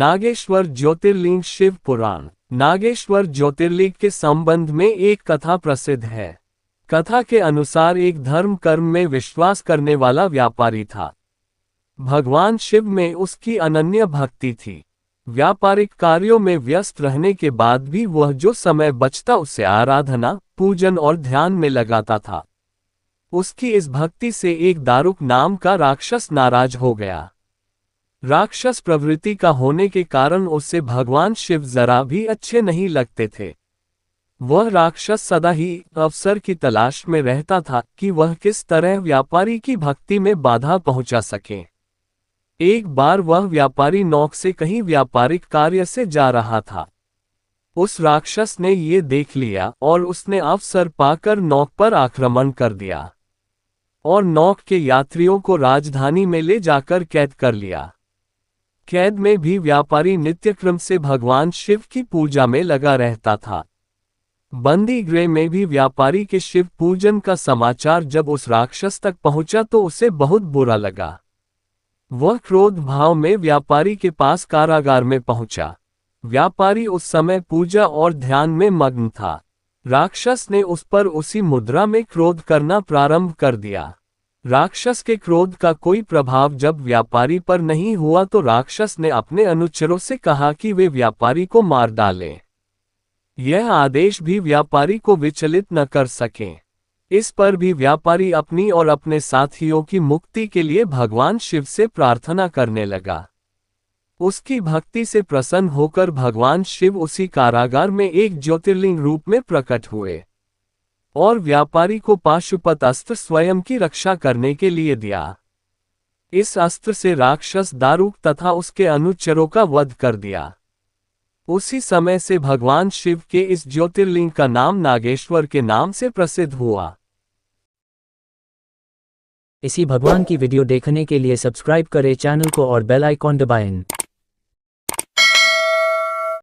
नागेश्वर ज्योतिर्लिंग शिव पुराण। नागेश्वर ज्योतिर्लिंग के संबंध में एक कथा प्रसिद्ध है। कथा के अनुसार एक धर्म कर्म में विश्वास करने वाला व्यापारी था। भगवान शिव में उसकी अनन्य भक्ति थी। व्यापारिक कार्यों में व्यस्त रहने के बाद भी वह जो समय बचता उसे आराधना, पूजन और ध्यान में लगाता था। उसकी इस भक्ति से एक दारुक नाम का राक्षस नाराज हो गया। राक्षस प्रवृत्ति का होने के कारण उससे भगवान शिव जरा भी अच्छे नहीं लगते थे। वह राक्षस सदा ही अवसर की तलाश में रहता था कि वह किस तरह व्यापारी की भक्ति में बाधा पहुंचा सके। एक बार वह व्यापारी नौक से कहीं व्यापारिक कार्य से जा रहा था। उस राक्षस ने ये देख लिया और उसने अवसर पाकर नौक पर आक्रमण कर दिया और नौक के यात्रियों को राजधानी में ले जाकर कैद कर लिया। कैद में भी व्यापारी नित्यक्रम से भगवान शिव की पूजा में लगा रहता था। बंदी गृह में भी व्यापारी के शिव पूजन का समाचार जब उस राक्षस तक पहुंचा तो उसे बहुत बुरा लगा। वह क्रोध भाव में व्यापारी के पास कारागार में पहुंचा। व्यापारी उस समय पूजा और ध्यान में मग्न था। राक्षस ने उस पर उसी मुद्रा में क्रोध करना प्रारंभ कर दिया। राक्षस के क्रोध का कोई प्रभाव जब व्यापारी पर नहीं हुआ तो राक्षस ने अपने अनुचरों से कहा कि वे व्यापारी को मार डालें। यह आदेश भी व्यापारी को विचलित न कर सके। इस पर भी व्यापारी अपनी और अपने साथियों की मुक्ति के लिए भगवान शिव से प्रार्थना करने लगा। उसकी भक्ति से प्रसन्न होकर भगवान शिव उसी कारागार में एक ज्योतिर्लिंग रूप में प्रकट हुए और व्यापारी को पाशुपत अस्त्र स्वयं की रक्षा करने के लिए दिया। इस अस्त्र से राक्षस दारुक तथा उसके अनुचरों का वध कर दिया। उसी समय से भगवान शिव के इस ज्योतिर्लिंग का नाम नागेश्वर के नाम से प्रसिद्ध हुआ। इसी भगवान की वीडियो देखने के लिए सब्सक्राइब करें चैनल को और बेल आइकॉन दबाएं।